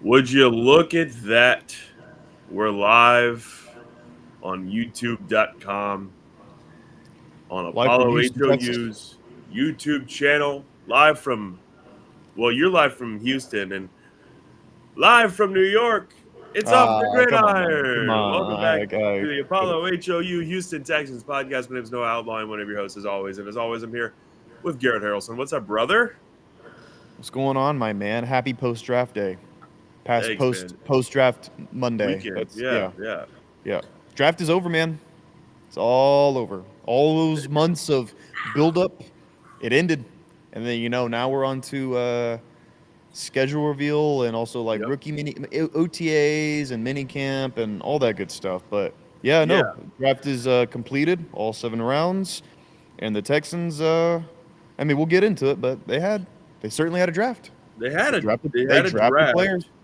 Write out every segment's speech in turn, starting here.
Would you look at that? We're live on YouTube.com on Live from Apollo Houston, Texas. HOU's YouTube channel. Live from, well, you're live from Houston and live from New York. It's off the Come on, man. Come gridiron. Welcome on. back to the Apollo HOU Houston Texans podcast. My name is Noah Outline, one of your hosts as always. And as always, I'm here with Garrett Harrelson. What's up, brother? What's going on, my man? Happy post-draft day. Past Thanks, post man. post-draft Monday. Weekend. That's Yeah, yeah, yeah. yeah. Draft is over, man. It's all over. All those months of build-up, it ended, and then now we're on to schedule reveal and also like Yep. rookie mini OTAs and mini camp and all that good stuff. But yeah, no, Yeah. draft is completed, all 7 rounds, and the Texans. I mean, we'll get into it, but they certainly had a draft. They had a they They had a drafted players. draft.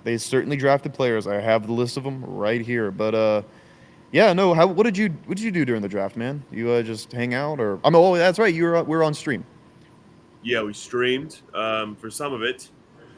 They certainly drafted players. I have the list of them right here. But yeah, no. What did you do during the draft, man? You just hang out, or oh, that's right. We were on stream. Yeah, we streamed for some of it,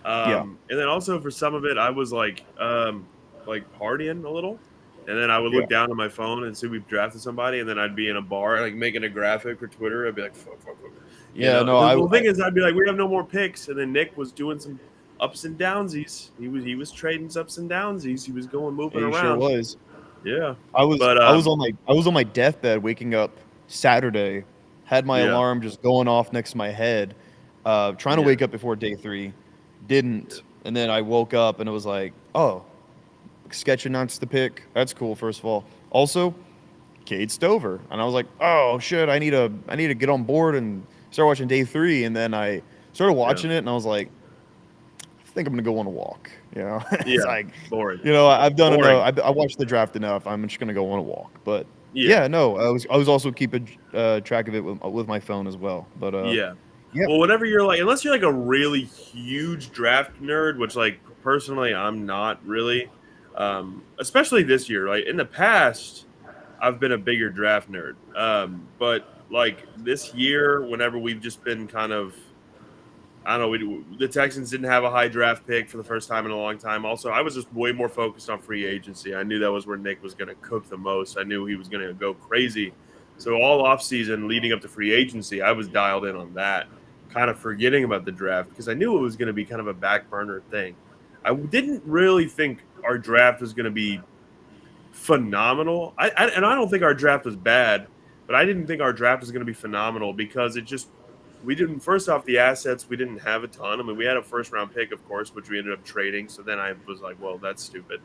Yeah, and then also for some of it, I was like partying a little, and then I would yeah, look down at my phone and see we've drafted somebody, and then I'd be in a bar like making a graphic for Twitter. I'd be like, fuck, fuck, fuck. You yeah. know, No, the thing is, I'd be like, we have no more picks, and then Nick was doing some ups and downsies. He was trading some ups and downsies. He was going moving he sure around. was. Yeah, I was but I was on my deathbed waking up Saturday, had my yeah, alarm just going off next to my head, trying to yeah, wake up before day 3, didn't, and then I woke up and it was like, oh, Sketch announced the pick. That's cool. First of all, also Cade Stover, and I was like, oh shit, I need to get on board and start watching day 3, and then I started yeah, watching it and I was like, I think I'm gonna go on a walk. It's yeah. like, Boring, I've done enough. boring. I watched the draft enough. I'm just gonna go on a walk. But Yeah, yeah, no, I was also keeping track of it with my phone as well. But yeah. yeah, Well, whenever you're like, unless you're like a really huge draft nerd, which like personally I'm not really, especially this year. Like in the past, I've been a bigger draft nerd, but like this year, whenever we've just been kind of, I don't know, the Texans didn't have a high draft pick for the first time in a long time. Also, I was just way more focused on free agency. I knew that was where Nick was going to cook the most. I knew he was going to go crazy. So all offseason leading up to free agency, I was dialed in on that, kind of forgetting about the draft because I knew it was going to be kind of a back burner thing. I didn't really think our draft was going to be phenomenal. And I don't think our draft was bad, but I didn't think our draft was going to be phenomenal because it just we didn't first off the assets we didn't have a ton. I mean, we had a first round pick, of course, which we ended up trading. So then I was like, well, that's stupid.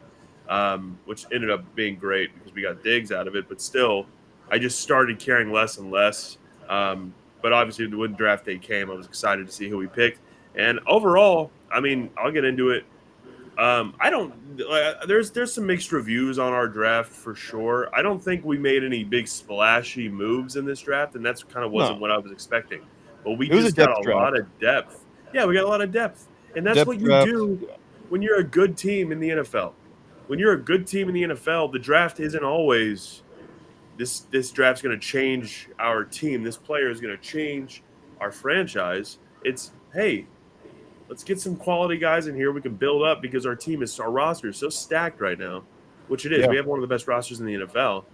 Which ended up being great because we got Diggs out of it, but still, I just started caring less and less. But obviously, when draft day came, I was excited to see who we picked. And overall, I mean, I'll get into it. I don't. There's some mixed reviews on our draft for sure. I don't think we made any big splashy moves in this draft, and that's kind of wasn't no, what I was expecting. But we it was a just got depth a lot draft. of depth. Yeah, we got a lot of depth, and that's Depth what you draft. do when you're a good team in the NFL. When you're a good team in the NFL, the draft isn't always this draft's going to change our team. This player is going to change our franchise. It's hey, let's get some quality guys in here we can build up because our roster is so stacked right now, which it is. Yeah, We have one of the best rosters in the NFL.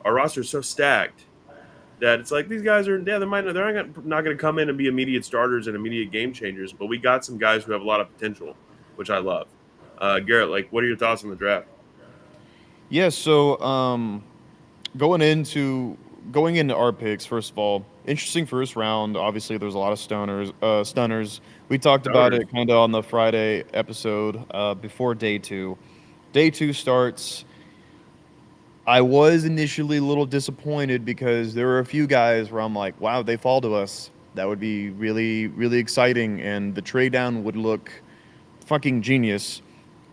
Our roster is so stacked that it's like these guys are they're not going to come in and be immediate starters and immediate game changers, but we got some guys who have a lot of potential, which I love. Garrett, like, what are your thoughts on the draft? yeah. So going into our picks, first of all, interesting first round. Obviously, there's a lot of stunners. We talked about Starters. it kind of on the Friday episode before day 2. Day 2 starts. I was initially a little disappointed because there were a few guys where I'm like, wow, they fall to us. That would be really, really exciting, and the trade down would look fucking genius.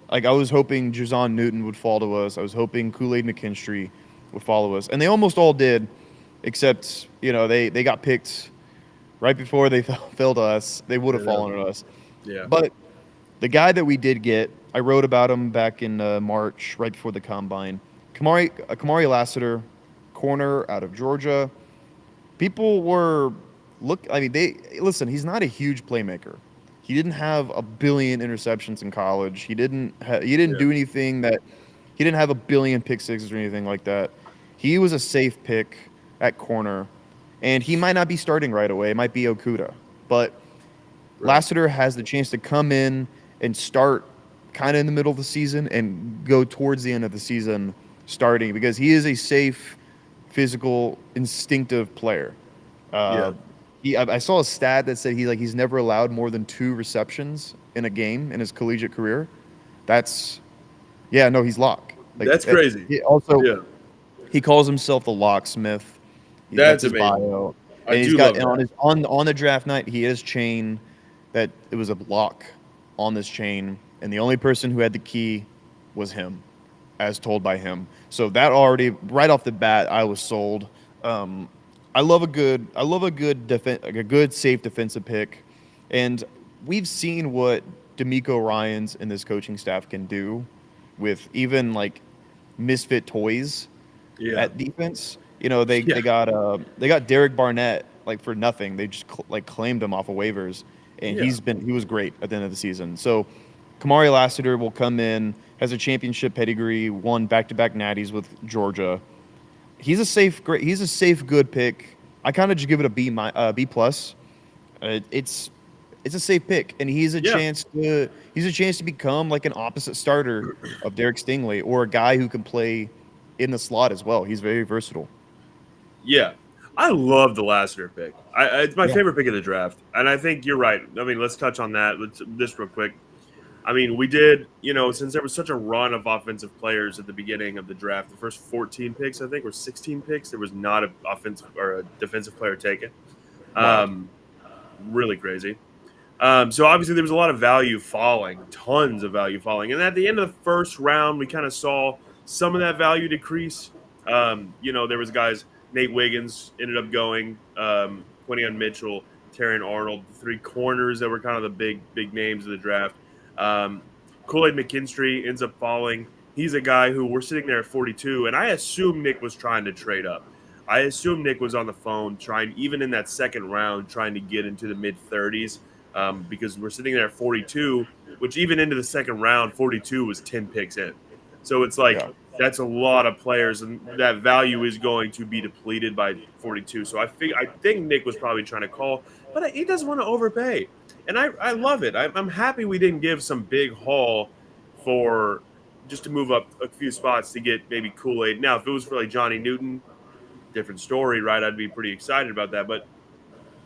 Like, I was hoping Jazon Newton would fall to us. I was hoping Kool-Aid McKinstry would follow us, and they almost all did, except they got picked right before they fell to us. They would I have know. fallen to us, Yeah. but the guy that we did get, I wrote about him back in March, right before the combine. Kamari Lassiter, corner out of Georgia. People were I mean, they listen. He's not a huge playmaker. He didn't have a billion interceptions in college. He didn't Yeah. do anything that he didn't have a billion pick sixes or anything like that. He was a safe pick at corner, and he might not be starting right away. It might be Okuda, but Right. Lassiter has the chance to come in and start kind of in the middle of the season and go towards the end of the season starting because he is a safe, physical, instinctive player. Yeah. Uh, I saw a stat that said he's never allowed more than 2 receptions in a game in his collegiate career. That's yeah, no, he's lock. Like That's crazy. he also Yeah. he calls himself the locksmith. That's That's his amazing. bio, I and he's do got love and on that. his on the draft night he has chain that it was a lock on this chain, and the only person who had the key was him, as told by him. So that already right off the bat I was sold. Um, I love a good safe defensive pick, and we've seen what D'Amico Ryans and this coaching staff can do with even like misfit toys Yeah. at defense. You know, they Yeah. they got Derek Barnett like for nothing. They just like claimed him off of waivers, and Yeah. he was great at the end of the season. So Kamari Lassiter will come in, has a championship pedigree, won back-to-back natties with Georgia. He's a safe good pick. I kind of just give it a B plus. It's a safe pick, and Yeah. he's a chance to become like an opposite starter of Derek Stingley or a guy who can play in the slot as well. He's very versatile. Yeah. I love the Lassiter pick. It's my Yeah. favorite pick of the draft. And I think you're right. I mean, let's touch on that. Let's this real quick. I mean, we did, since there was such a run of offensive players at the beginning of the draft, the first 14 picks, I think, or 16 picks, there was not an offensive or a defensive player taken. Wild. Um, really crazy. So obviously there was a lot of value falling, tons of value falling. And at the end of the first round, we kind of saw some of that value decrease. There was guys, Nate Wiggins ended up going, Quinion Mitchell, Terrion Arnold, the 3 corners that were kind of the big names of the draft. Um, Kool-Aid McKinstry ends up falling. He's a guy who we're sitting there at 42, and I assume Nick was trying to trade up. I assume Nick was on the phone trying, even in that second round, trying to get into the mid 30s because we're sitting there at 42, which even into the second round, 42 was 10 picks in. So it's like Yeah. that's a lot of players, and that value is going to be depleted by 42. So I think Nick was probably trying to call, but he doesn't want to overpay, and I love it. I'm happy we didn't give some big haul for just to move up a few spots to get maybe Kool-Aid. Now, if it was for like Johnny Newton, different story, right? I'd be pretty excited about that, but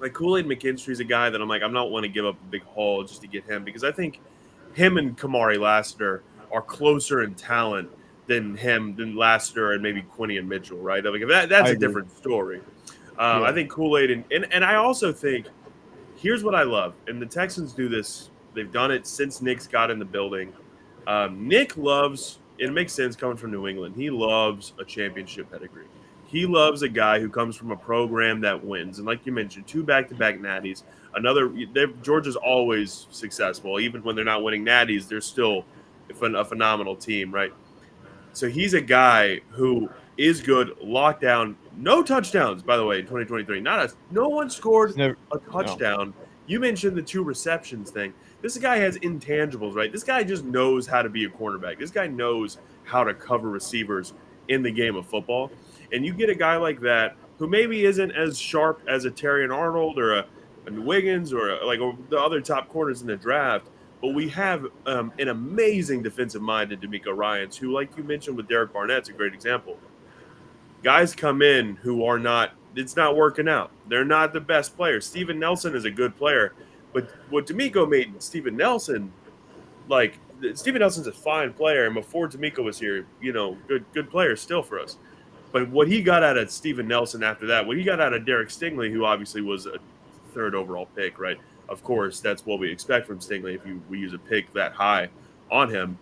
like Kool-Aid McKinstry's a guy that I'm like, I'm not want to give up a big haul just to get him because I think him and Kamari Lassiter are closer in talent than Lassiter and maybe Quinion Mitchell, right? Like that's I a agree. different story. I Yeah. think Kool-Aid and I also think here's what I love, and the Texans do this. They've done it since Nick's got in the building. Nick loves. It makes sense coming from New England. He loves a championship pedigree. He loves a guy who comes from a program that wins, and like you mentioned, 2 back-to-back natties. Georgia's always successful, even when they're not winning natties. They're still a phenomenal team, right? So he's a guy who is good, lockdown, no touchdowns, by the way, in 2023. No one He's scored never. a No. touchdown. You mentioned the 2 receptions thing. This guy has intangibles, right? This guy just knows how to be a cornerback. This guy knows how to cover receivers in the game of football. And you get a guy like that who maybe isn't as sharp as a Terrion Arnold or a Wiggins or the other top corners in the draft, but we have an amazing defensive mind in D'Amico Ryans, who, like you mentioned with Derek Barnett's a great example. Guys come in who are not, it's not working out. They're not the best players. Steven Nelson is a good player, but what D'Amico made Steven Nelson, like, Steven Nelson's a fine player, and before D'Amico was here, good player still for us. But what he got out of Steven Nelson after that, what he got out of Derek Stingley, who obviously was a 3rd overall pick, right? Of course, that's what we expect from Stingley if we use a pick that high on him.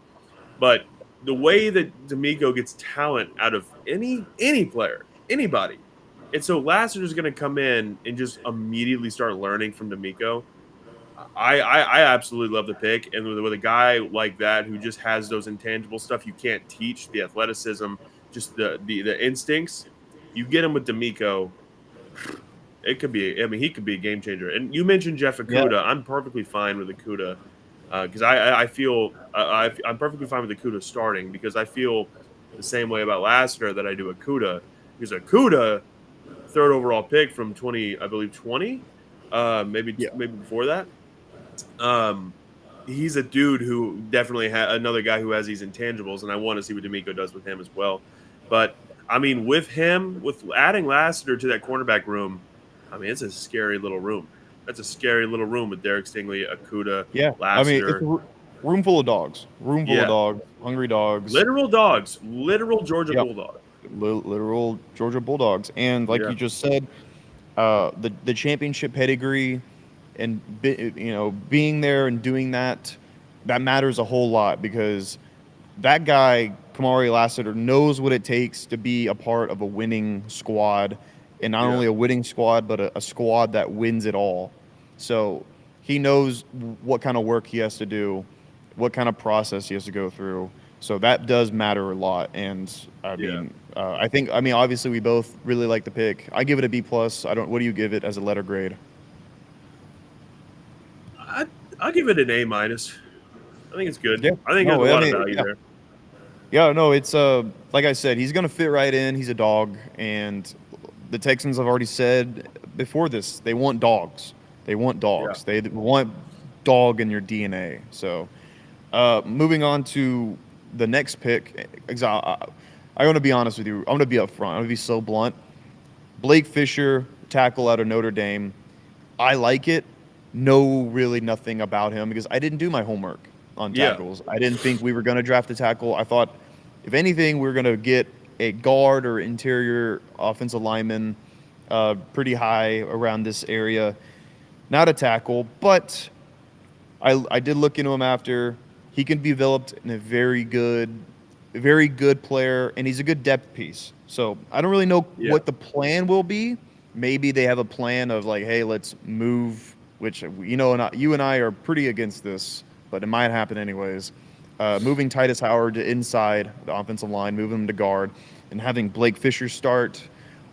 But the way that D'Amico gets talent out of any player, anybody, and so Lassiter's going to come in and just immediately start learning from D'Amico. I absolutely love the pick, and with a guy like that who just has those intangible stuff you can't teach, the athleticism, just the instincts, you get him with D'Amico. It could be. I mean, he could be a game changer. And you mentioned Jeff Yeah. Okudah. I'm perfectly fine with Okudah because I feel I'm perfectly fine with Okudah starting because I feel the same way about Lassiter that I do Okudah because Okudah third overall pick from 20, I believe 20, Yeah. maybe before that. Um, he's a dude who definitely another guy who has these intangibles, and I want to see what D'Amico does with him as well. But I mean, with him, with adding Lassiter to that cornerback room, I mean, it's a scary little room. That's a scary little room with Derek Stingley, Akuda, Yeah. I mean, it's Lassiter. a room full of dogs. Room full of Yeah, dogs. Hungry dogs. literal dogs, literal Georgia Yep. Bulldog. Literal Georgia Bulldogs. And like Yeah, you just said, the championship pedigree and being there and doing that matters a whole lot because that guy Kamari Lassiter knows what it takes to be a part of a winning squad, and not yeah, only a winning squad but a squad that wins it all. So he knows what kind of work he has to do, what kind of process he has to go through. So that does matter a lot. And I yeah. mean, I mean, obviously we both really like the pick. I give it a B plus. I don't. What do you give it as a letter grade? I I'll give it an A minus. I think it's good. Yeah. I think there's No, a I lot of mean, value yeah. there. Yeah, no, it's like I said, he's gonna fit right in. He's a dog, and the Texans have already said before this they want dogs. They want Yeah, dogs. They want dog in your DNA. So, moving on to the next pick, I want to be honest with you. I'm gonna be upfront. I'm gonna be so blunt. Blake Fisher, tackle out of Notre Dame. I like it. Know really nothing about him because I didn't do my homework on yeah, tackles. I didn't think we were going to draft a tackle. I thought, if anything, we are going to get a guard or interior offensive lineman pretty high around this area. Not a tackle, but I did look into him after. He can be developed in a very good player, and he's a good depth piece. So I don't really know yeah, what the plan will be. Maybe they have a plan of like, hey, let's move, which you and I are pretty against this, but it might happen anyways. Moving Titus Howard to inside the offensive line, moving him to guard, and having Blake Fisher start,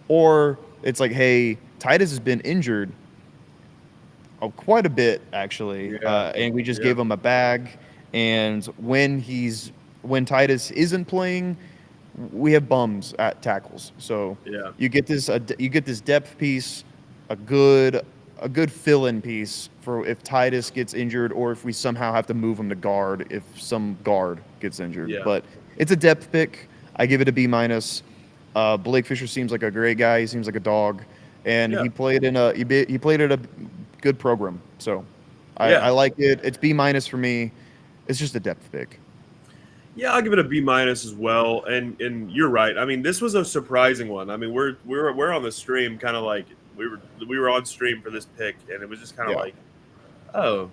or it's like, hey, Titus has been injured quite a bit actually, yeah, and we just yeah, gave him a bag. And when Titus isn't playing, we have bums at tackles. So yeah, you get this depth piece, a good fill-in piece for if Titus gets injured or if we somehow have to move him to guard if some guard gets injured. yeah, But it's a depth pick. I give it a B minus. Blake Fisher seems like a great guy. He seems like a dog, and yeah, he played at a good program. So yeah. I like it. It's B minus for me. It's just a depth pick. Yeah, I'll give it a B minus as well. And you're right. I mean, this was a surprising one. I mean, we're on the stream, kind of like we were on stream for this pick, and it was just kind of Yeah. like, oh,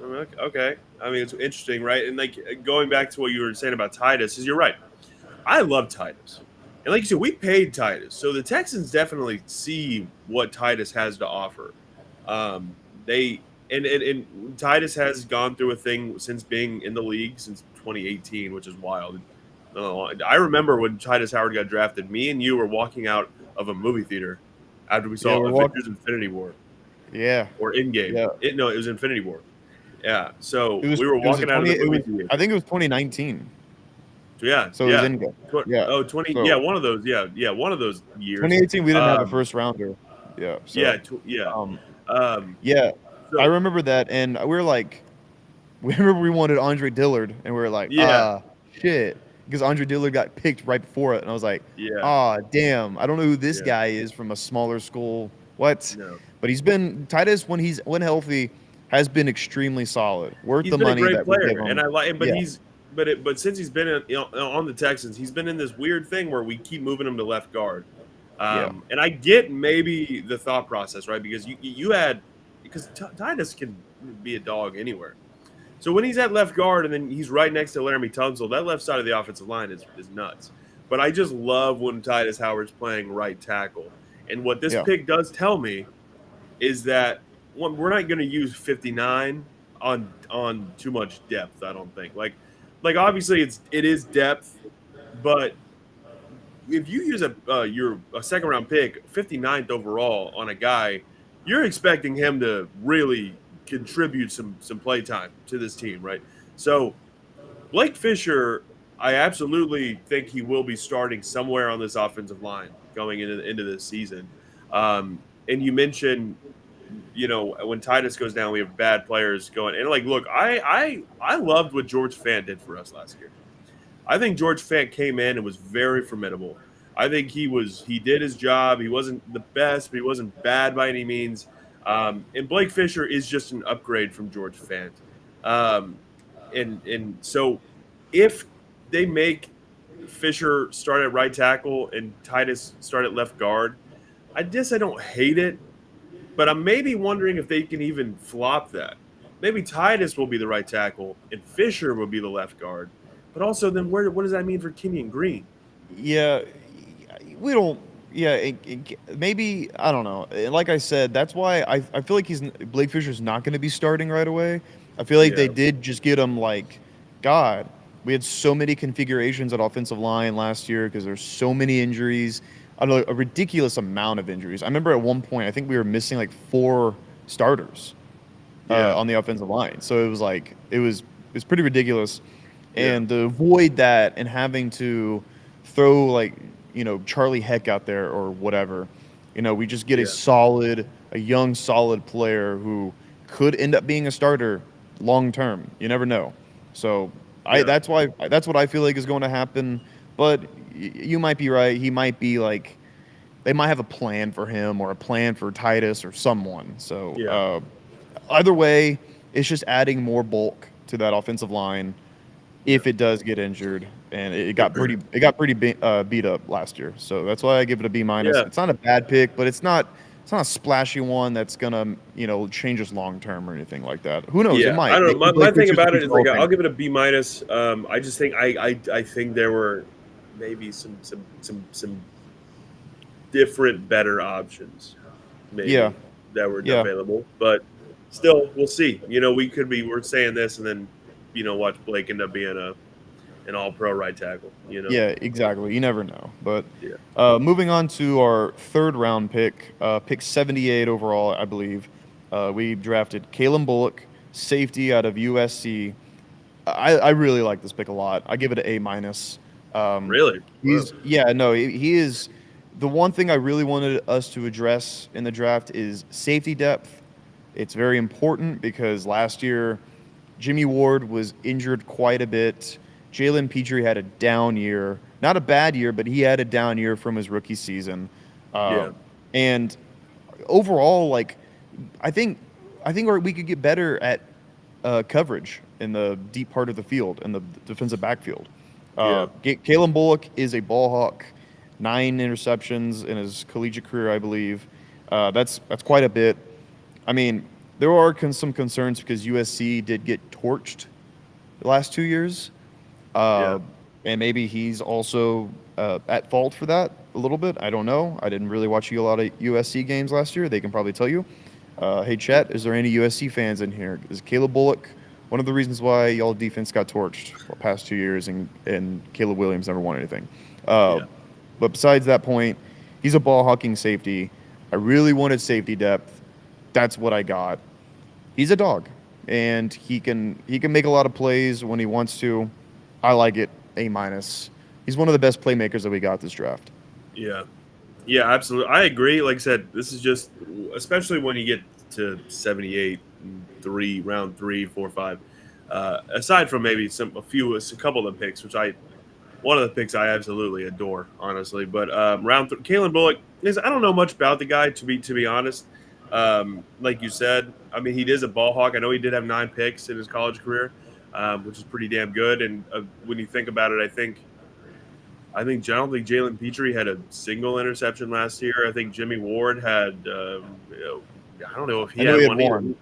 okay. I mean, it's interesting, right? And like going back to what you were saying about Titus, is you're right. I love Titus, and like you said, we paid Titus, so the Texans definitely see what Titus has to offer. They and Titus has gone through a thing since being in the league since 2018, which is wild. I remember when Titus Howard got drafted. Me and you were walking out of a movie theater after we Yeah, saw we're walking. Avengers: Infinity War Yeah. or Endgame. Yeah. No, it was Infinity War. Yeah, so It was we were it was a walking out of 20 the it movie was I theater. think it was 2019. So yeah, So it was yeah. in game. Yeah. Oh, 20. Yeah, So one of those. Yeah, yeah, one of those years. 2018 we didn't have a Um, first rounder. Yeah. yeah, So yeah. um Um, yeah, I so remember that, and we were like, we remember we wanted Andre Dillard, and we were like, yeah, shit, because Andre Dillard got picked right before it, and I was like, yeah, damn, I don't know who this yeah. guy is from a smaller school. What? No, But Titus when healthy has been extremely solid, worth he's the been a money great that we give player, and him. I like. But Yeah, but since he's been on the Texans, he's been in this weird thing where we keep moving him to left guard. yeah, And I get maybe the thought process, right? Because you had because Titus can be a dog anywhere. So when he's at left guard and then he's right next to Laramie Tunsil, that left side of the offensive line is nuts. But I just love when Titus Howard's playing right tackle. And what this yeah, pick does tell me is that one, we're not going to use 59 on too much depth. I don't think like obviously it is depth, but if you use a second round pick, 59th overall on a guy, you're expecting him to really contribute some play time to this team, right? So Blake Fisher, I absolutely think he will be starting somewhere on this offensive line going into this season. And you mentioned, when Titus goes down, we have bad players going. And like, look, I loved what George Fant did for us last year. I think George Fant came in and was very formidable. I think he did his job. He wasn't the best, but he wasn't bad by any means. And Blake Fisher is just an upgrade from George Fant. Um, and so if they make Fisher start at right tackle and Titus start at left guard, I guess I don't hate it, but I'm maybe wondering if they can even flop that. Maybe Titus will be the right tackle and Fisher will be the left guard. But also, then what does that mean for Kenyon Green? Yeah, we don't. Yeah, maybe I don't know. Like I said, that's why I feel like Blake Fisher's not going to be starting right away. I feel like they Yeah, did just get him like, God, we had so many configurations at offensive line last year because there's so many injuries. I don't know, a ridiculous amount of injuries. I remember at one point I think we were missing like 4 starters yeah, on the offensive line. So it was pretty ridiculous. yeah, And to avoid that and having to throw like Charlie Heck out there or whatever, we just get yeah, a young solid player who could end up being a starter long term. You never know. So I yeah, that's what I feel like is going to happen. But you might be right. He might be like they might have a plan for him or a plan for Titus or someone. So yeah, either way, it's just adding more bulk to that offensive line yeah. if it does get injured, and beat up last year. So that's why I give it a B minus. Yeah, It's not a bad pick, but it's not a splashy one that's gonna change us long term or anything like that. Who knows? It yeah. I might. don't know. My, Maybe my Blake thing Fisher's a about it future is Hall like of I'll Famer. give it a B minus. I just think I think there were maybe some different, better options, Yeah, maybe that were yeah, available. But still, we'll see. We're saying this, and then watch Blake end up being an All Pro right tackle. yeah. Exactly. You never know. But Yeah, moving on to our third round pick, pick 78 overall, I believe. We drafted Kayden Bullock, safety out of USC. I really like this pick a lot. I give it an A minus. Um, really. Wow. he's yeah no he is the one thing I really wanted us to address in the draft is safety depth. It's very important because last year Jimmy Ward was injured quite a bit. Jalen Petrie had a down year, not a bad year, but he had a down year from his rookie season. Uh, Yeah, and overall, like I think we could get better at coverage in the deep part of the field in the defensive backfield. yeah, Kayden Bullock is a ball hawk, 9 interceptions in his collegiate career, I believe. That's quite a bit. I mean, there are some concerns because USC did get torched the last 2 years, yeah, uh, and maybe he's also at fault for that a little bit. I don't know. I didn't really watch a lot of USC games last year. They can probably tell you. Hey, chat, is there any USC fans in here? Is Caleb Bullock one of the reasons why y'all defense got torched for the past 2 years and Caleb Williams never won anything? Uh, yeah, but besides that point, he's a ball hawking safety. I really wanted safety depth. That's what I got. He's a dog, and he can make a lot of plays when he wants to. I like it. A minus. He's one of the best playmakers that we got this draft. yeah. Yeah, absolutely. I agree. Like I said, this is just, especially when you get to 78, round three, four, five. Aside from maybe a couple of the picks, one of the picks I absolutely adore, honestly. But Kaylen Bullock is, I don't know much about the guy to be honest. Like you said, I mean, he is a ball hawk. I know he did have 9 picks in his college career, which is pretty damn good. And when you think about it, I don't think Jalen Petrie had a single interception last year. I think Jimmy Ward had, I don't know if he I know had he had one either. one.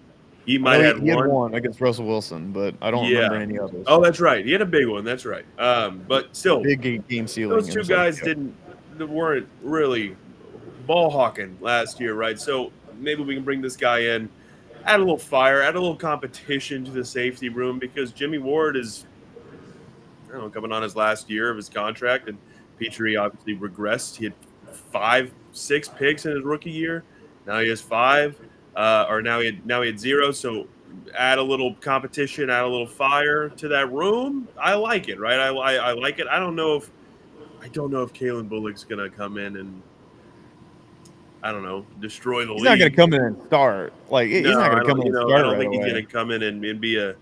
He I might know have had he had one. one against Russell Wilson, but I don't remember Yeah. any others. Oh, that's right. He had a big one. That's right. But still, Big game ceiling those two guys interception. weren't really ball hawking last year, right? So maybe we can bring this guy in, add a little fire, add a little competition to the safety room because Jimmy Ward is, I don't know, coming on his last year of his contract, and Petrie obviously regressed. He had 5, 6 picks in his rookie year. Now he has 5, or now he had 0. So add a little competition, add a little fire to that room. I like it, right? I like it. I don't know if Kayden Bullock's gonna come in and I don't know destroy the He's not going to league. come in and start. Like No, he's not going I to come don't. in and I start don't right think he's away. gonna come in and be a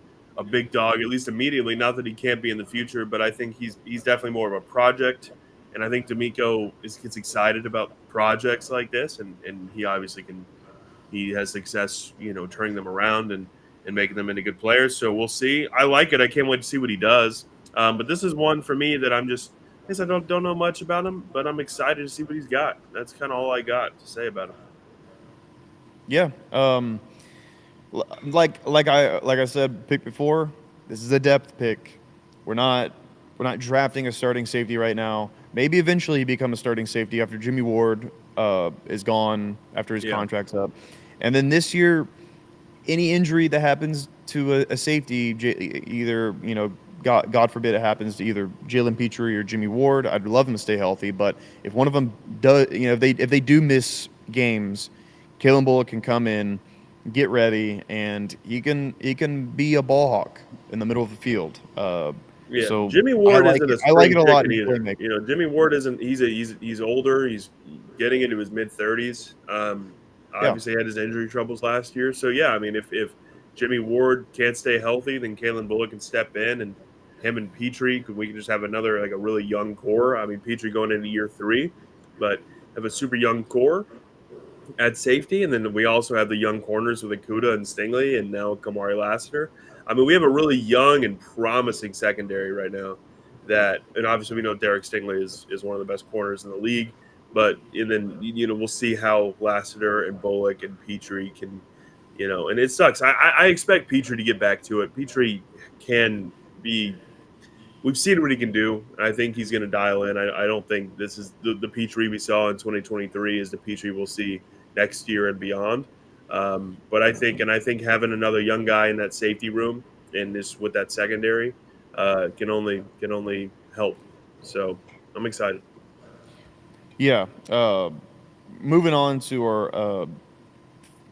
big dog at least immediately. Not that he can't be in the future, but I think he's definitely more of a project. And I think D'Amico gets excited about projects like this, and he obviously can. He has success, turning them around and making them into good players. So we'll see. I like it. I can't wait to see what he does. But this is one for me that I'm just. I guess I don't know much about him, but I'm excited to see what he's got. That's kind of all I got to say about him. Yeah. Like I said, pick before. This is a depth pick. We're not drafting a starting safety right now. Maybe eventually he become a starting safety after Jimmy Ward is gone after his Yeah. contract's up, and then this year, any injury that happens to a safety, either God forbid it happens to either Jalen Petrie or Jimmy Ward. I'd love them to stay healthy, but if one of them does, if they do miss games, Kayden Bullock can come in, get ready, and he can be a ball hawk in the middle of the field. Yeah, So Jimmy I Ward like isn't a it. I like spring it a lot chicken in either. playmaking. Jimmy Ward isn't. He's older. He's getting into his mid-30s. Yeah, Obviously had his injury troubles last year. So yeah, I mean, if Jimmy Ward can't stay healthy, then Kayden Bullock can step in, and him and Petrie, we can just have another like a really young core. I mean, Petrie going into year 3, but have a super young core at safety, and then we also have the young corners with Akuda and Stingley, and now Kamari Lassiter. I mean, we have a really young and promising secondary right now. And obviously we know Derek Stingley is one of the best corners in the league, but and then we'll see how Lassiter and Bullock and Petrie can, and it sucks. I expect Petrie to get back to it. Petrie can be. We've seen what he can do. I think he's going to dial in. I don't think this is the Petrie we saw in 2023 is the Petrie we'll see next year and beyond. But I think having another young guy in that safety room and this with that secondary can only help. So I'm excited. yeah. Moving on to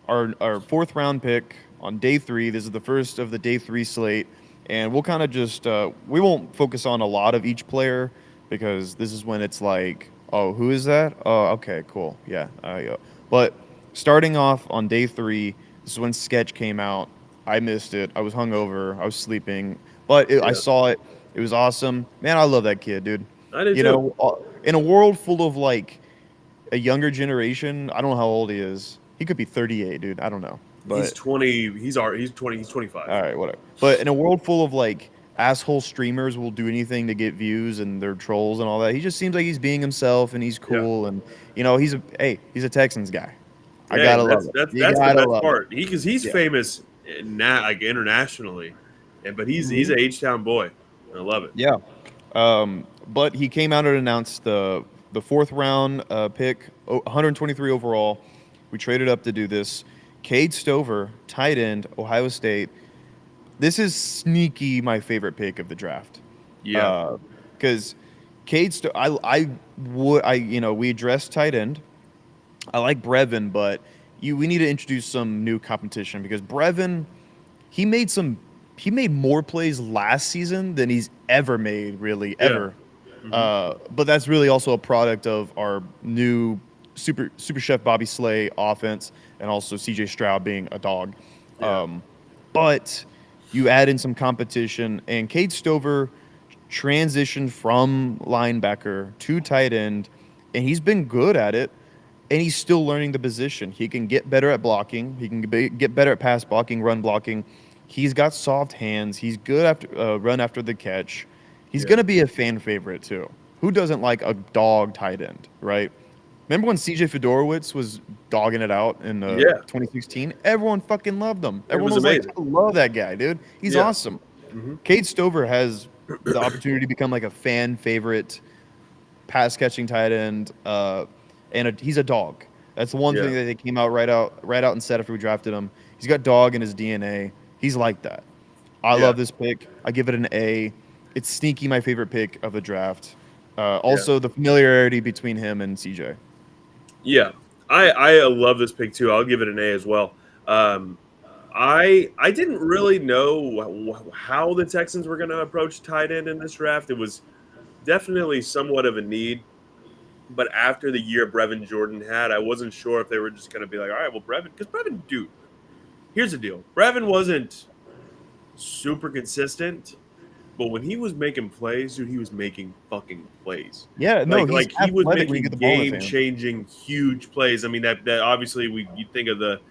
our fourth round pick on day 3. This is the first of the day 3 slate, and we'll kind of just we won't focus on a lot of each player because this is when it's like, oh, who is that? Oh, okay, cool, yeah. But starting off on day 3, this is when Sketch came out. I missed it. I was hungover. I was sleeping, but I Yeah, saw it. It was awesome, man. I love that kid, dude. I do too. In a world full of like a younger generation. I don't know how old he is. He could be 38, dude. I don't know. He's But 20. He's 20. He's 25. all right, whatever. But in a world full of like asshole streamers will do anything to get views and they're trolls and all that. He just seems like he's being himself and he's Yeah. cool and he's a Texans guy. I Yeah, gotta love that's it. that's You that's the gotta best love it. part. Because he's Yeah. famous like internationally, but he's Mhm. a H Town boy. I love it. Yeah. But he came out and announced the fourth round pick, 123 overall. We traded up to do this. Cade Stover, tight end, Ohio State. This is sneaky my favorite pick of the draft. Yeah, Because we addressed tight end. I like Brevin, but we need to introduce some new competition because Brevin, he made more plays last season than he's ever made, really, yeah, ever. hmm But that's really also a product of our new super chef Bobby Slay offense and also CJ Stroud being a dog. yeah, But you add in some competition, and Cade Stover transitioned from linebacker to tight end, and he's been good at it, and he's still learning the position. He can get better at blocking. He can get better at pass blocking, run blocking. He's got soft hands. He's good after run after the catch. He's yeah, going to be a fan favorite, too. Who doesn't like a dog tight end, right? Remember when CJ Fedorowicz was dogging it out in yeah. 2016? Everyone fucking loved him. It Everyone was was like, amazing. I love that guy, dude. He's Yeah, awesome. hmm Cade Stover has the opportunity to become like a fan favorite pass catching tight end, he's a dog. That's the one yeah, thing that they came out right out and said after we drafted him. He's got dog in his DNA. He's like that. I yeah. love this pick. I give it an A. It's sneaky my favorite pick of the draft. Yeah. Also, the familiarity between him and CJ. Yeah. I love this pick too. I'll give it an A as well. Um, I didn't really know how the Texans were going to approach tight end in this draft. It was definitely somewhat of a need, but after the year Brevin Jordan had, I wasn't sure if they were just going to be like, all right, well, Brevin, because Brevin, dude, here's the deal: Brevin wasn't super consistent, but when he was making plays, dude, he was making fucking plays. Yeah, no, he's Like he was athletic when you get making the ball in his game hands. changing huge plays. I mean that obviously you think of the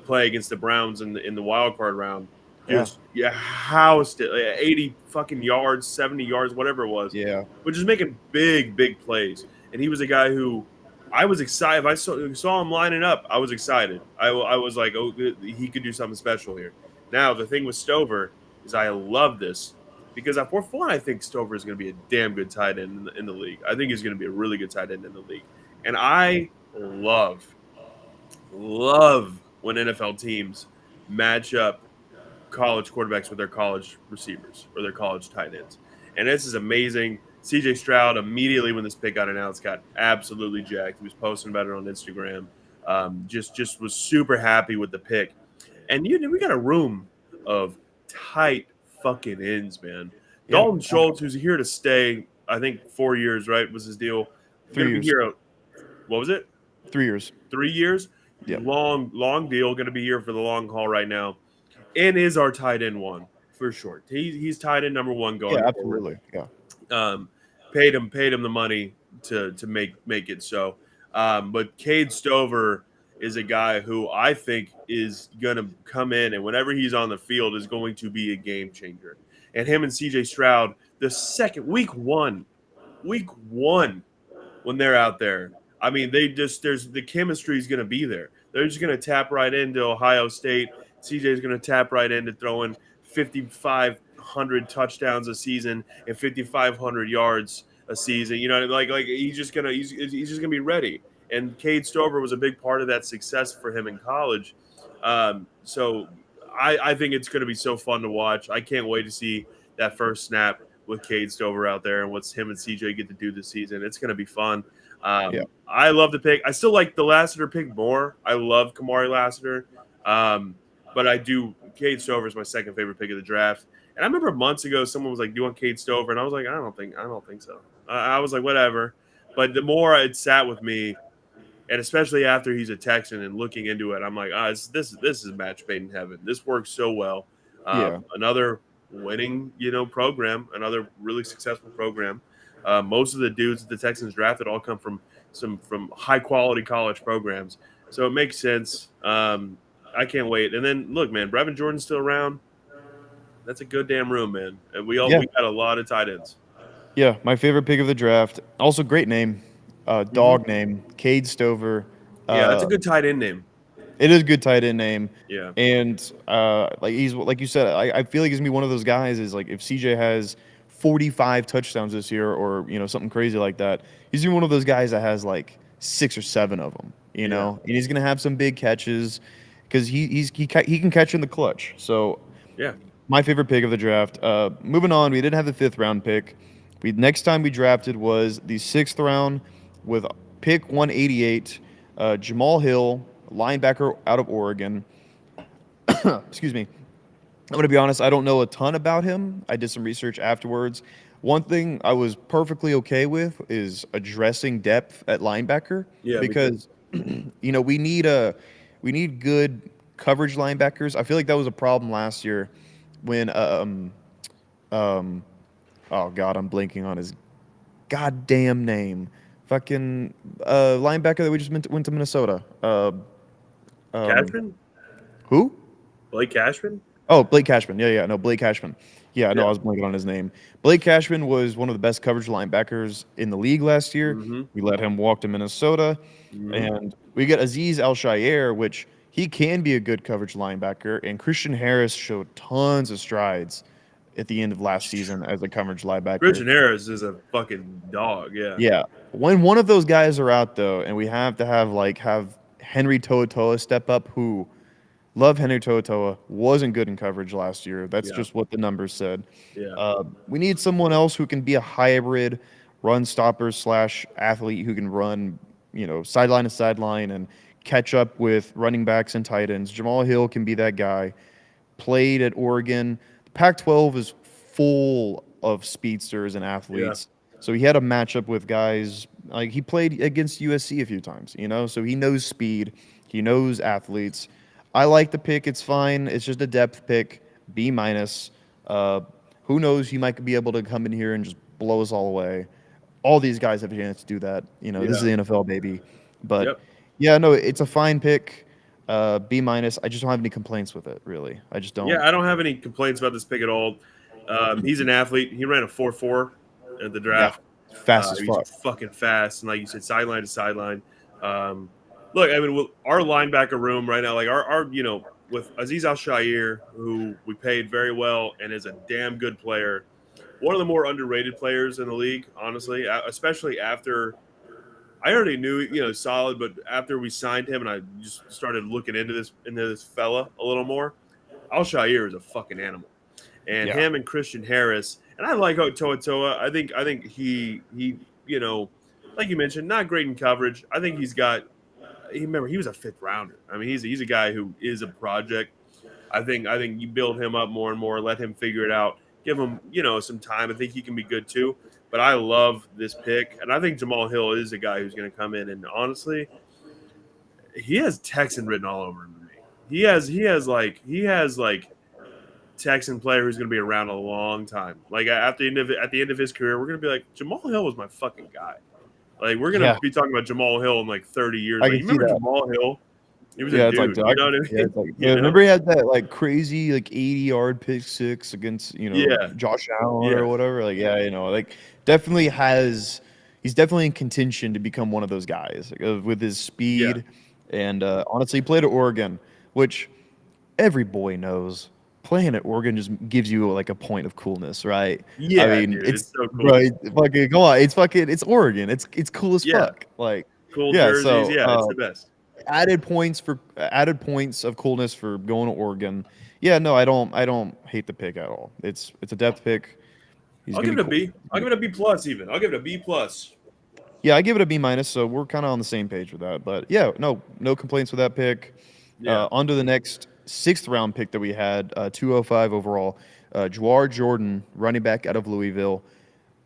play against the Browns in the wild card round, Yeah, just housed it 80 fucking yards, 70 yards, whatever it was, yeah, but just making big plays. And he was a guy who I was excited. If I saw him lining up, I was excited. I was like, oh, he could do something special here. Now the thing with Stover is I love this because for one, I think Stover is going to be a damn good tight end in the league. I think he's going to be a really good tight end in the league, and I love when NFL teams match up college quarterbacks with their college receivers or their college tight ends, and this is amazing. CJ Stroud immediately when this pick got announced got absolutely jacked. He was posting about it on Instagram. Just was super happy with the pick. And we got a room of tight fucking ends, man. yeah. Dalton Schultz, who's here to stay, I think 4 years, right, was his deal. Going Three to be years. here, what was it? 3 years. 3 years? Yep. Long deal. Going to be here for the long haul right now. And is our tight end one, for sure. He's tight end number one Yeah, going forward. absolutely. Yeah. Um, paid him the money to make it so. But Cade Stover is a guy who I think is going to come in and whenever he's on the field is going to be a game changer. And him and CJ Stroud, the second week one when they're out there. I mean, there's the chemistry is going to be there. They're just going to tap right into Ohio State. CJ is going to tap right into throwing 5,500 touchdowns a season and 5,500 yards a season. You know, like he's just gonna be ready. And Cade Stover was a big part of that success for him in college. So I think it's going to be so fun to watch. I can't wait to see that first snap with Cade Stover out there and what's him and CJ get to do this season. It's going to be fun. Yeah. I love the pick. I still like the Lassiter pick more. I love Kamari Lassiter. But I do. Cade Stover is my second favorite pick of the draft. And I remember months ago, someone was like, "Do you want Cade Stover?" And I was like, I don't think so." I was like, "Whatever." But the more it sat with me, and especially after he's a Texan and looking into it, I'm like, this is match made in heaven. This works so well. Yeah. Another winning, program, another really successful program. Most of the dudes that the Texans drafted all come from high quality college programs, so it makes sense. I can't wait. And then look, man, Brevin Jordan's still around. That's a good damn room, man. And we Yeah. got a lot of tight ends. Yeah. My favorite pick of the draft. Also, great name. Mm-hmm. Dog name. Cade Stover. Yeah, that's a Uh, good tight end name. it is a good tight end name. Yeah, And like he's like you said, I feel like he's gonna be one of those guys. Is like if CJ has 45 touchdowns this year, or something crazy like that, he's gonna be one of those guys that has like 6 or 7 of them. yeah, And he's gonna have some big catches because he can catch in the clutch. So yeah. my favorite pick of the draft. Moving on, we didn't have the 5th round pick. We next time we drafted was the 6th round with pick 188, Jamal Hill, linebacker out of Oregon. Excuse me. I'm going to be honest, I don't know a ton about him. I did some research afterwards. One thing I was perfectly okay with is addressing depth at linebacker Yeah, me too. because we need good coverage linebackers. I feel like that was a problem last year when oh god, I'm blanking on his goddamn name. Fucking linebacker that we just went to Minnesota. Um, Cashman, who? Blake Cashman. Oh, Blake Cashman. Yeah, no, Blake Cashman. Yeah, no, Yeah. I was blanking on his name. Blake Cashman was one of the best coverage linebackers in the league last year. Mm-hmm. We let him walk to Minnesota, Mm-hmm. and we get Aziz Al-Shaair, which he can be a good coverage linebacker, and Christian Harris showed tons of strides at the end of last season as a coverage linebacker. Christian Harris is a fucking dog. Yeah. Yeah. When one of those guys are out though, and we have to have Henry To'oTo'o step up, who love Henry To'oTo'o, wasn't good in coverage last year. That's Yeah. just what the numbers said. Yeah. We need someone else who can be a hybrid run stopper / athlete who can run, sideline to sideline and catch up with running backs and tight ends. Jamal Hill can be that guy. Played at Oregon. The Pac-12 is full of speedsters and Yeah. athletes. So he had a matchup with guys like he played against USC a few times, so he knows speed, he knows athletes. I like the pick. It's fine. It's just a depth pick, B minus. Who knows? He might be able to come in here and just blow us all away. All these guys have a chance to do that. This is Yeah. the NFL, baby. But Yep. yeah, no, it's a fine pick. B minus. I just don't have any complaints with it, really. I just don't. Yeah, I don't have any complaints about this pick at all. He's an athlete. He ran a 4.4 at the Yeah, draft. fast as He's fuck. fucking fast, and like you said, sideline to sideline. Look, I mean, our linebacker room right now, like our with Aziz Al-Shaair, who we paid very well and is a damn good player, one of the more underrated players in the league, honestly, especially after I already knew, solid, but after we signed him and I just started looking into this fella a little more, Al-Shaair is a fucking animal. And Yeah. him and Christian Harris, and I like Toa. I think he like you mentioned, not great in coverage. I think remember he was a fifth rounder. I mean, he's a guy who is a project. I think you build him up more and more, let him figure it out, give him some time. I think he can be good too. But I love this pick, and I think Jamal Hill is a guy who's going to come in. And honestly, he has Texan written all over him to me. He has like Texan player who's going to be around a long time. Like at the end of his career, we're going to be like, Jamal Hill was my fucking guy. Like we're going to Yeah, be talking about Jamal Hill in like 30 years. I Like can you see remember that. Jamal Hill? He was a Yeah, it's like dude. You dog. know what I Yeah, mean? it's like You know? remember he had that like crazy like 80-yard pick six against Yeah. Josh Allen Yeah. or whatever. Like like definitely has. He's definitely in contention to become one of those guys with his Yeah. speed and honestly, he played at Oregon, which every boy knows. Playing at Oregon just gives you like a point of coolness, right? I Yeah, mean, dude. it's It's so cool. right. Fucking come on, it's Oregon. It's cool as Yeah. fuck. Like Cool yeah, jerseys. so Yeah, it's the best. added points of coolness for going to Oregon. Yeah, no, I don't hate the pick at all. It's a depth pick. He's I'll gonna give be it a cool. B. I'll give it a B plus even. I'll give it a B plus. Yeah, I give it a B minus, so we're kind of on the same page with that. But yeah, no complaints with that pick. Yeah. On to the next sixth round pick that we had, 205 overall. Jawar Jordan, running back out of Louisville.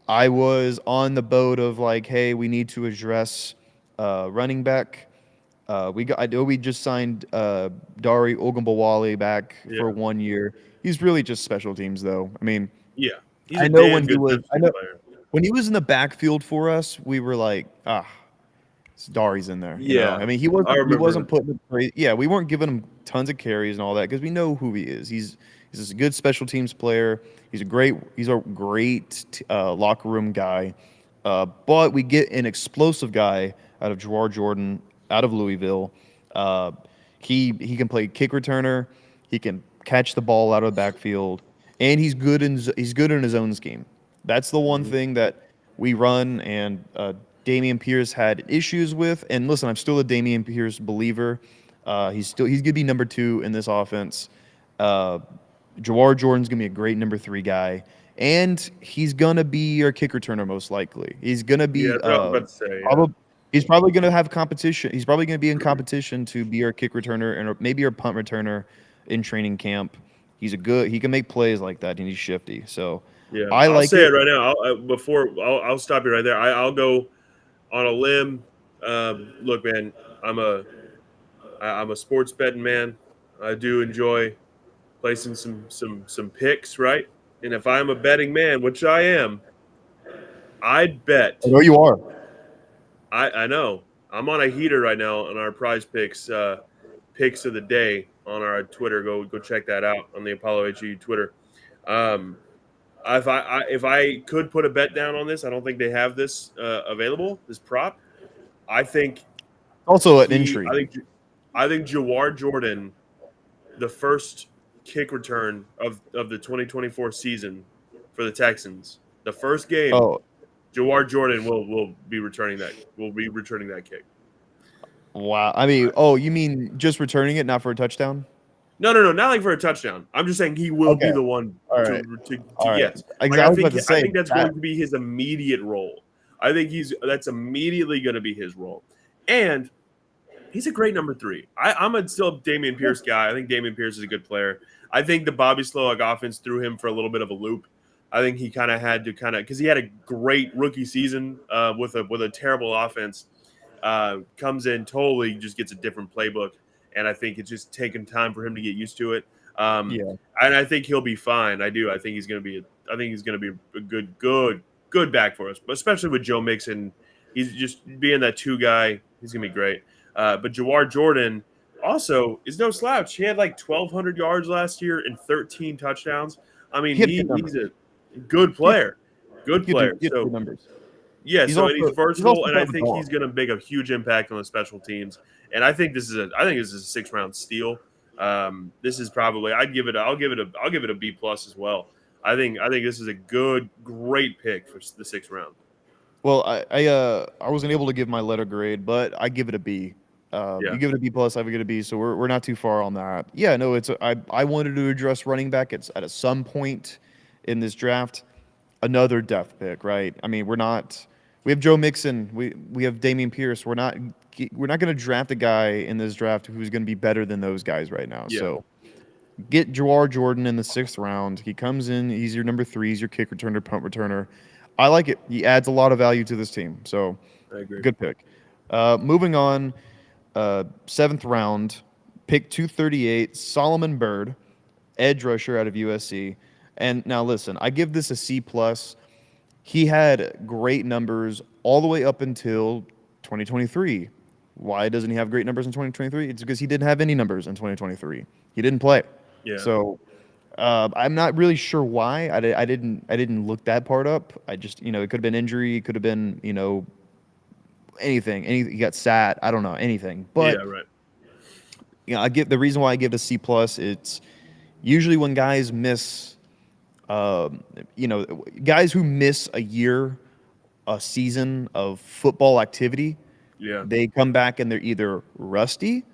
I was on the boat of like, hey, we need to address running back. I know we just signed Dari Ogunbowale back for Yeah. 1 year. He's really just special teams, though. I mean, Yeah. He's I a know damn good special I teams know player. when he was in the backfield for us, we were like, Dari's in there. Yeah. I mean, I he remember. wasn't putting up great. Yeah, we weren't giving him tons of carries and all that because we know who he is. He's a good special teams player. He's a great locker room guy. But we get an explosive guy out of Jawar Jordan out of Louisville. Uh, he can play kick returner. He can catch the ball out of the backfield, and he's good in his own scheme. That's the one Mhm. thing that we run, and Damian Pierce had issues with. And listen, I'm still a Damian Pierce believer. He's gonna be number 2 in this offense. Uh, Jawar Jordan's gonna be a great number 3 guy, and he's gonna be our kick returner most likely. He's gonna Yeah, be that's what I was about to say. Yeah. probably he's probably gonna have competition. He's probably gonna be in competition to be our kick returner and maybe our punt returner in training camp. He can make plays like that, and he's shifty. So Yeah. I I'll like say it it. right now. I'll stop you right there. I'll go on a limb. Look, man, I'm a sports betting man. I do enjoy placing some picks, right? And if I'm a betting man, which I am, I'd I bet. know you are. I know I'm on a heater right now on our Prize picks of the day on our Twitter. Go check that out on the Apollo HU Twitter. Um, if I could put a bet down on this, I don't think they have this available. This prop. I think Also an he. injury. I think Jawar Jordan, the first kick return of the 2024 season for the Texans, the first game, Oh, Jawar Jordan will be returning that. Will be returning that kick. wow. I mean, oh, you mean just returning it, not for a touchdown? No, not like for a touchdown. I'm just saying he will be Okay. the one All right. to All right. yes. Like I was about to I say think that's that. going to be his immediate role. I think that's immediately going to be his role. And he's a great number 3. I'm still a Dameon Pierce guy. I think Dameon Pierce is a good player. I think the Bobby Slowick offense threw him for a little bit of a loop. I think he kind of had to because he had a great rookie season with a terrible offense. Comes in totally just gets a different playbook, and I think it's just taken time for him to get used to it. Yeah. And I think he'll be fine. I do. I think he's going to be. I think he's going to be a good back for us, but especially with Joe Mixon, he's just being that 2 guy. He's going to be great. But Jawar Jordan also is no slouch. He had like 1,200 yards last year and 13 touchdowns. I mean, He had good he's numbers. a good player. Good player. He had So good numbers. yeah, He's so and he's also versatile, and I kind of a think dog. he's going to make a huge impact on the special teams. And I think this is a 6th-round steal. This is probably I'll give it a B plus as well. I think this is a great pick for the 6th round. Well, I wasn't able to give my letter grade, but I give it a B. Yeah, You give it a B plus, I give it a B, so we're not too far on that. Yeah, no, I wanted to address running back at some point in this draft. Another depth pick, right? I mean, we have Joe Mixon, we have Dameon Pierce. We're not going to draft a guy in this draft who's going to be better than those guys right now. yeah, So get Jawar Jordan in the 6th round. He comes in, he's your number 3, he's your kick returner, punt returner. I like it. He adds a lot of value to this team. So I agree. good pick. Moving on, 7th round, pick 238, Solomon Byrd, edge rusher out of USC. And now listen, I give this a C plus. He had great numbers all the way up until 2023. Why doesn't he have great numbers in 2023? It's because he didn't have any numbers in 2023. He didn't play. Yeah. So I'm not really sure why. I didn't look that part up. I just it could have been injury. It could have been anything. He got sat. I don't know anything. But yeah, right. I give the reason why I give it a C plus. It's usually when guys miss. Guys who miss a season of football activity, Yeah, they come back and they're either rusty.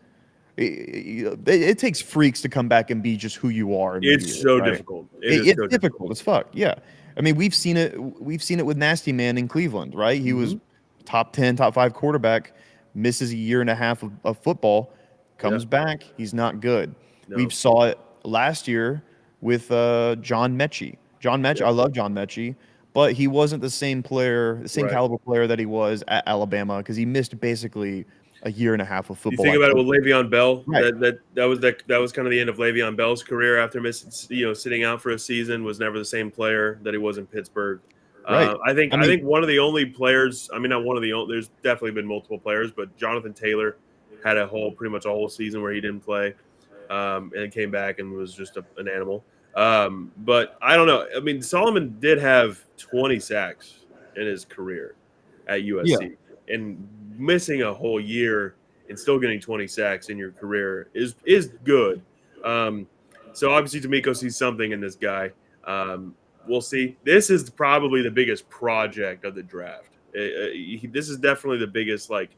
It takes freaks to come back and be just who you are. it's so right? difficult. It's difficult as fuck. Yeah, I mean we've seen it. We've seen it with Nasty Man in Cleveland, right? He was top 10, top 5 quarterback, misses a year and a half of football, comes back, he's not good. No. We saw it last year with John Mechie. I love John Mechie, but he wasn't the same player, the same caliber player that he was at Alabama because he missed basically a year and a half of football. You think about it with Le'Veon Bell. Right. That was kind of the end of Le'Veon Bell's career after sitting out for a season. Was never the same player that he was in Pittsburgh. Right. I think one of the only players. I mean, not one of the only. There's definitely been multiple players, but Jonathan Taylor had pretty much a whole season where he didn't play, and came back and was just an animal. But I don't know. I mean, Solomon did have 20 sacks in his career at USC, and missing a whole year and still getting 20 sacks in your career is good. So obviously D'Amico sees something in this guy. We'll see. This is probably the biggest project of the draft. This is definitely the biggest. Like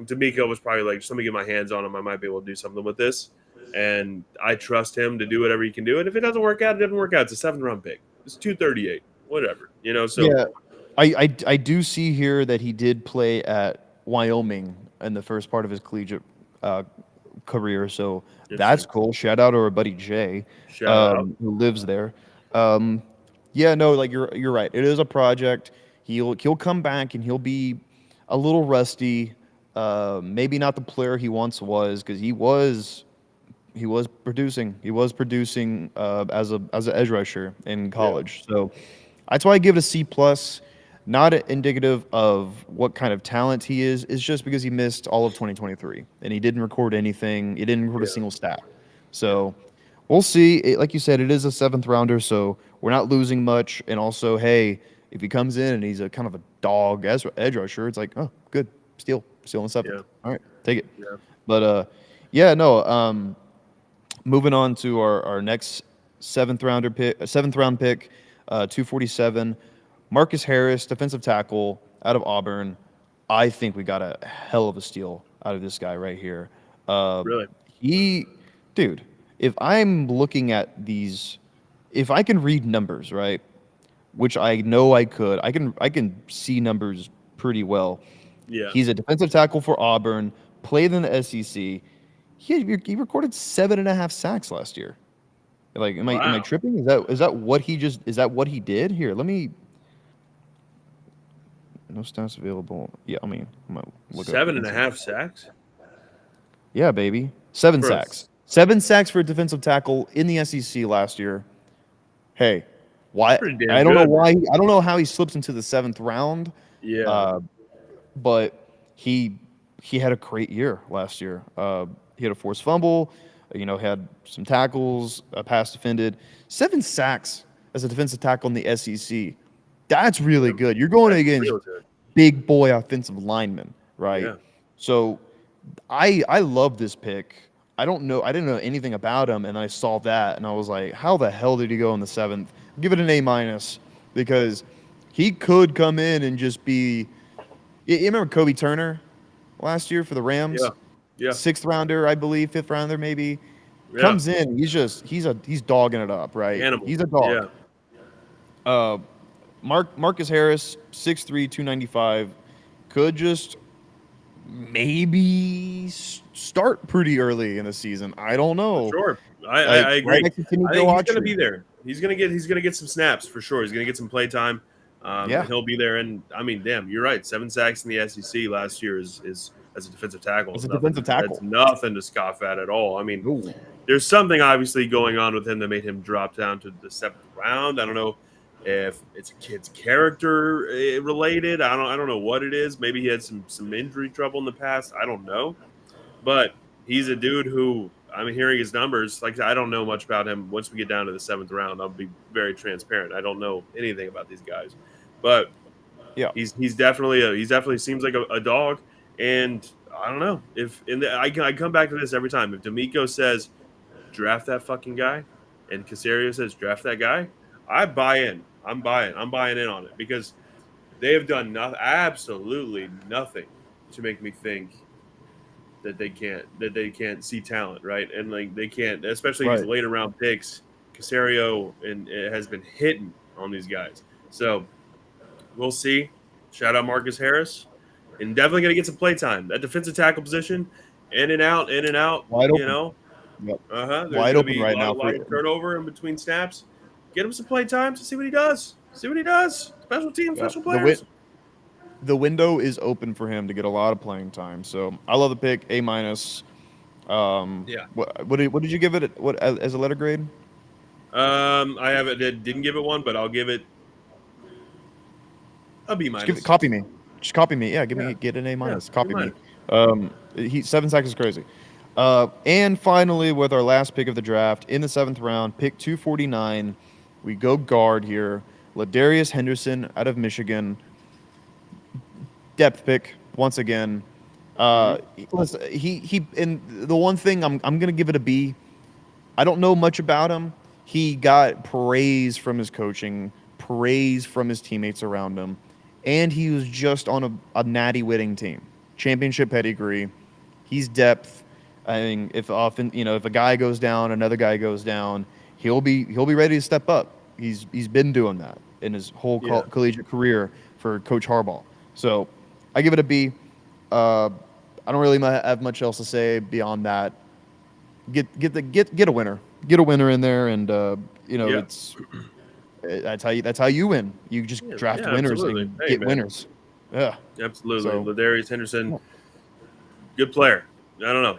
D'Amico was probably like, just let me get my hands on him. I might be able to do something with this. And I trust him to do whatever he can do. And if it doesn't work out, it doesn't work out. It's a 7th round pick. It's 238, whatever, So yeah, I do see here that he did play at Wyoming in the first part of his collegiate career. So that's cool. Shout out to our buddy Jay, who lives there. Yeah, no, like you're right. It is a project. He'll come back and he'll be a little rusty. Maybe not the player he once was because he was producing. He was producing as an edge rusher in college. Yeah. So that's why I give it a C plus. Not indicative of what kind of talent he is. It's just because he missed all of 2023 and he didn't record anything. He didn't record a single stat. So we'll see. Like you said, it is a 7th rounder, so we're not losing much. And also, hey, if he comes in and he's a kind of a dog edge rusher, it's like, oh, good, steal in 7th. Yeah. All right, take it. Yeah. But moving on to our next 7th round pick, 247. Marcus Harris, defensive tackle out of Auburn. I think we got a hell of a steal out of this guy right here. Really? If I'm looking at these, if I can read numbers, right? which I know I could. I can see numbers pretty well. Yeah. He's a defensive tackle for Auburn, played in the SEC. He recorded 7.5 sacks last year. Like, am I Wow. tripping? Is that what he did? Here, let me. No stats available. Yeah, I'm gonna look it up Seven again. and a half sacks Yeah, baby. Seven for sacks. 7 sacks for a defensive tackle in the SEC last year. Hey, why? pretty damn I don't know good. why. I don't know how he slips into the 7th round. Yeah. Uh, but he had a great year last year. He had a forced fumble. Had some tackles, a pass defended, 7 sacks as a defensive tackle in the SEC. That's really good. You're going That's against real good. big boy offensive linemen, right? Yeah. So I love this pick. I didn't know anything about him, and I saw that, and I was like, how the hell did he go in the 7th? Give it an A minus because he could come in and just be. You remember Kobe Turner last year for the Yeah. Rams? Yeah. 6th rounder, I believe, 5th rounder maybe. Yeah. Comes in, he's dogging it up, right? Animal. He's a dog. Yeah. Uh, Marcus Harris, 6'3", 295, could just maybe start pretty early in the season. I don't For know. sure. I Like right agree. next to Timmy I think he's gonna Autry. be there. He's gonna get some snaps for sure. He's gonna get some play time. Yeah, He'll be there. And I mean, damn, you're right. 7 sacks in the SEC last year is as a defensive tackle as is a nothing. defensive That's tackle. nothing to scoff at all. I mean, Ooh. there's something obviously going on with him that made him drop down to the 7th round. I don't know if it's a kid's character related. I don't know what it is. Maybe he had some injury trouble in the past. I don't know. But he's a dude who I'm hearing his numbers. Like I don't know much about him. Once we get down to the 7th round, I'll be very transparent. I don't know anything about these guys, but Yeah. he's definitely seems like a dog. And I don't know if I come back to this every time. If D'Amico says draft that fucking guy, and Casario says draft that guy, I buy in. I'm buying. I'm buying in on it because they have done absolutely nothing to make me think that they can't see talent, right? And like they can't, especially these Right. later round picks. Casario and it has been hitting on these guys, so we'll see. Shout out Marcus Harris, and definitely gonna get some play time. That defensive tackle position, in and out, in and out. Wide You open. know, Yep. There's Wide gonna open be right now a for lot of turnover in between snaps. Get him some play time to see what he does. See what he does. Special team, yeah. special players. The window is open for him to get a lot of playing time. So I love the pick. A minus. Yeah. What did you give it? What as a letter grade? I haven't didn't give it one, but I'll give it a B Just give it. minus. Copy me. Just copy me. Yeah, Yeah. get an A Yeah. minus. B Copy me. minus. 7 sacks is crazy. And finally, with our last pick of the draft in the 7th round, pick 249, we go guard here. Ladarius Henderson out of Michigan. Depth pick once again. Listen, he and the one thing I'm gonna give it a B. I don't know much about him. He got praise from his coaching, praise from his teammates around him, and he was just on a natty winning team, championship pedigree. He's depth. I mean, if often if a guy goes down, another guy goes down, he'll be ready to step up. He's been doing that in his whole Yeah. collegiate career for Coach Harbaugh. So I give it a B. I don't really have much else to say beyond that. Get a winner. Get a winner in there, and Yeah. it's that's how you win. You just Yeah. draft Yeah. winners Absolutely. and Hey, get man. winners. Yeah. Absolutely. So Ladarius Henderson, good player. I don't know.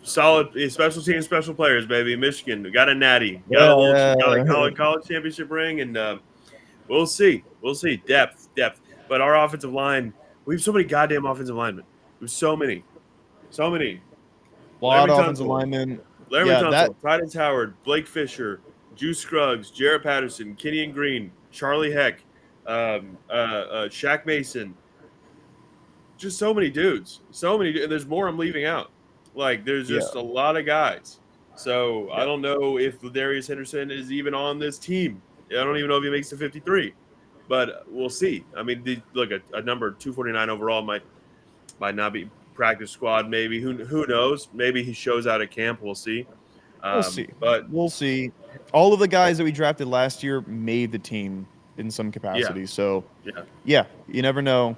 Solid special team, special players, baby. Michigan, we got a natty, got a yeah. college championship ring, and we'll see. We'll see. Depth. But our offensive line, we have so many goddamn offensive linemen. We have so many. So many. A lot Larry of offensive Tunsil, linemen. Larry Yeah, that Tunsil, Titus Howard, Blake Fisher, Juice Scruggs, Jarrett Patterson, Kenny and Green, Charlie Heck, Shaq Mason. Just so many dudes. So many. There's more I'm leaving out. Like, there's yeah. just a lot of guys. So I Yeah. don't know if Ladarius Henderson is even on this team. I don't even know if he makes the 53, but we'll see. I mean, look, a number 249 overall might not be practice squad. Maybe who knows? Maybe he shows out at camp. We'll see. We'll see. But We'll see. All of the guys that we drafted last year made the team in some Yeah. capacity. So, Yeah. yeah, you never know.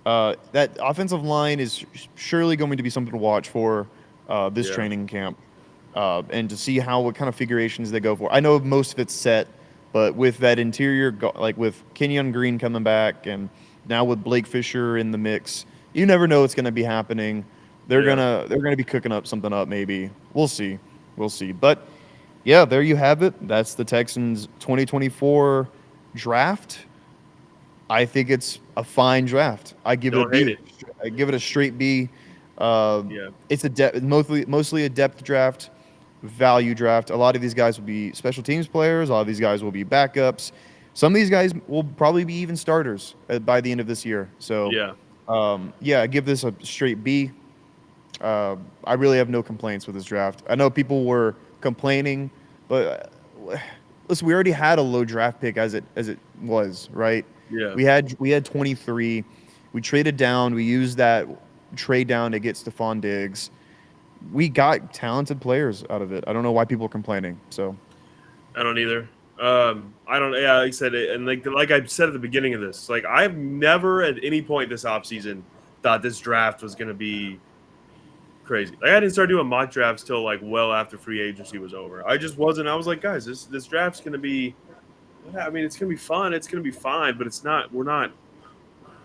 That offensive line is surely going to be something to watch for this Yeah. training camp, and to see what kind of figurations they go for. I know most of it's set, but with that interior, like with Kenyon Green coming back, and now with Blake Fisher in the mix, you never know what's going to be happening. Yeah. They're gonna be cooking up something up. Maybe we'll see, But yeah, there you have it. That's the Texans 2024 draft. I think it's a fine draft. I give it a Don't hate B. it. I give it a straight B. Yeah. It's mostly a depth draft, value draft. A lot of these guys will be special teams players. A lot of these guys will be backups. Some of these guys will probably be even starters by the end of this year. So, Yeah. yeah, I give this a straight B. I really have no complaints with this draft. I know people were complaining, but listen, we already had a low draft pick as it was, right? Yeah. We had 23. We traded down. We used that trade down to get Stephon Diggs. We got talented players out of it. I don't know why people are complaining. So I don't either. I don't. Yeah, like I said, and like I said at the beginning of this, like I've never at any point this offseason thought this draft was going to be crazy. Like I didn't start doing mock drafts till like well after free agency was over. I just wasn't. I was like, guys, this draft's going to be. I mean, it's going to be fun. It's going to be fine, but it's not. We're not.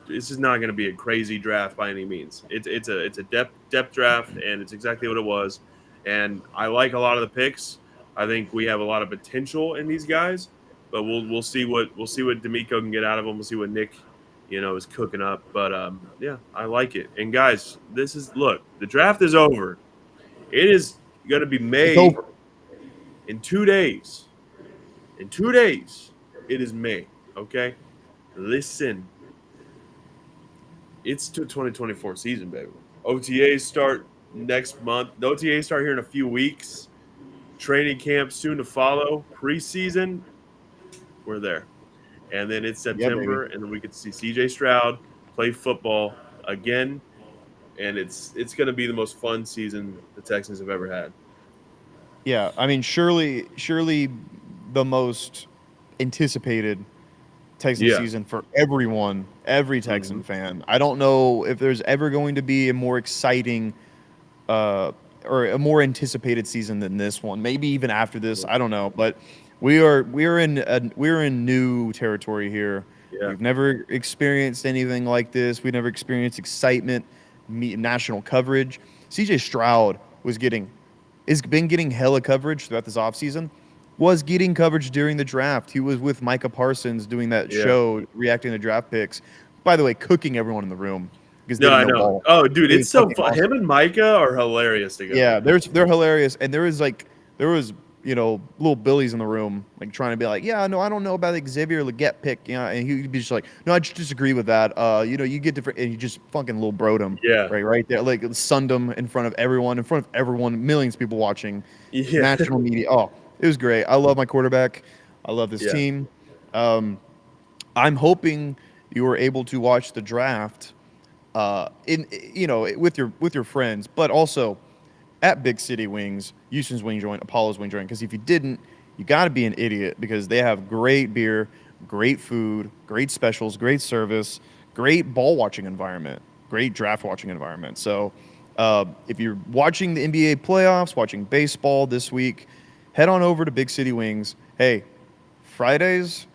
This is not going to be a crazy draft by any means. It's a depth draft, and it's exactly what it was. And I like a lot of the picks. I think we have a lot of potential in these guys, but we'll see what D'Amico can get out of them. We'll see what Nick, is cooking up. But yeah, I like it. And guys, the draft is over. It is going to be it's May over. in 2 days. In 2 days, it is May. Okay, listen. It's the 2024 season, baby. OTAs start next month. The OTAs start here in a few weeks. Training camp soon to follow. Preseason, we're there. And then it's Yeah, baby. September, and then we get to see CJ Stroud play football again. And it's going to be the most fun season the Texans have ever had. Yeah, I mean, surely the most anticipated Texan Yeah. season for everyone, every Texan fan. I don't know if there's ever going to be a more exciting or a more anticipated season than this one. Maybe even after this, I don't know. But we're in new territory here. Yeah. We've never experienced anything like this. We've never experienced excitement, national coverage. CJ Stroud has been getting hella coverage throughout this offseason. Was getting coverage during the draft. He was with Micah Parsons doing that Yeah. show, reacting to draft picks. By the way, cooking everyone in the room because they No, I didn't know know. ball. Oh, dude, It it's was so fucking fun. awesome. Him and Micah are hilarious together. Yeah, they're hilarious, and there was little Billies in the room like trying to be like, yeah, no, I don't know about the Xavier Legette pick, and he'd be just like, no, I just disagree with that. You get different, and he just fucking little broed him. Yeah. right there, like sunned him in front of everyone, millions of people watching, Yeah. national media. Oh, it was great. I love my quarterback. I love this Yeah. team. I'm hoping you were able to watch the draft with your friends, but also at Big City Wings, Houston's Wing Joint, Apollo's Wing Joint. Because if you didn't, you got to be an idiot because they have great beer, great food, great specials, great service, great ball watching environment, great draft watching environment. So if you're watching the NBA playoffs, watching baseball this week, head on over to Big City Wings. Hey, Fridays,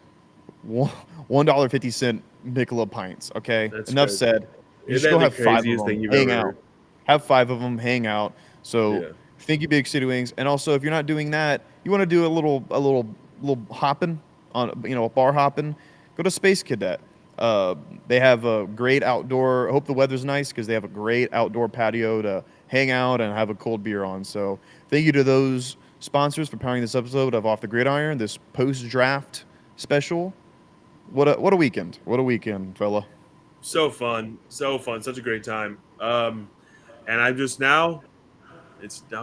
$1.50 Michelob pints. Okay, That's enough crazy. said. You Isn't just go that have the 5 of craziest them, thing you've hang ever out. heard? Have 5 of them, hang out. So Yeah. thank you, Big City Wings. And also, if you're not doing that, you want to do a little hopping on, a bar hopping. Go to Space Cadet. They have a great outdoor. I hope the weather's nice because they have a great outdoor patio to hang out and have a cold beer on. So thank you to those sponsors for powering this episode of Off the Gridiron, this post-draft special. What a weekend! What a weekend, fella. So fun, such a great time. And I'm just now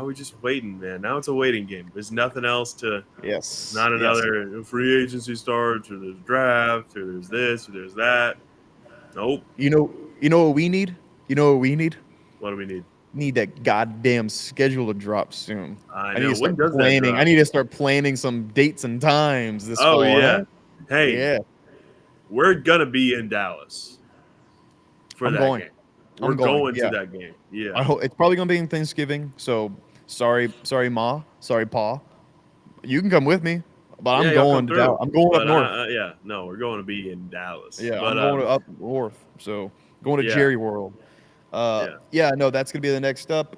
we're just waiting, man. Now it's a waiting game. There's nothing else to. Yes. Not Yes. another free agency starts, or there's draft, or there's this, or there's that. Nope. You know what we need? You know what we need? What do we need? Need that goddamn schedule to drop soon. I need know. to start When does that planning. drop? I need to start planning some dates and times this Oh fall. yeah. Huh? Hey, Yeah. we're gonna be in Dallas for I'm that going. game. We're I'm going. going to Yeah. that game. Yeah. I hope it's probably gonna be in Thanksgiving. So sorry, Ma, sorry, Pa. You can come with me, but Yeah, I'm y'all come going to Dallas. through. I'm going up But north. yeah, no, we're going to be in Dallas. Yeah, But I'm going to up north. So going to yeah, Jerry World. yeah, Yeah, no, that's gonna be the next step.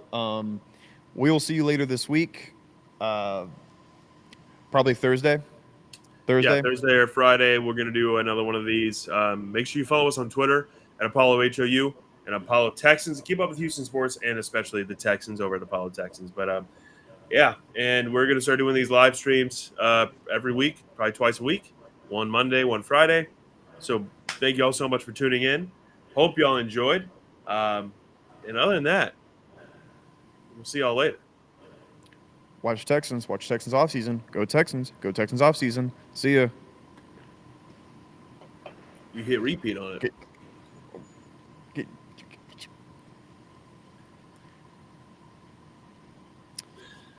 We'll see you later this week. Probably Thursday. yeah. Thursday. Thursday or Friday, we're gonna do another one of these. Make sure you follow us on Twitter at Apollo HOU and Apollo Texans. Keep up with Houston sports and especially the Texans over at Apollo Texans. But yeah, and we're gonna start doing these live streams every week, probably twice a week. One Monday, one Friday. So thank you all so much for tuning in. Hope y'all enjoyed. And other than that, we'll see y'all later. Watch Texans. Watch Texans off season. Go Texans. Go Texans off season. See ya. You hit repeat on it. Okay.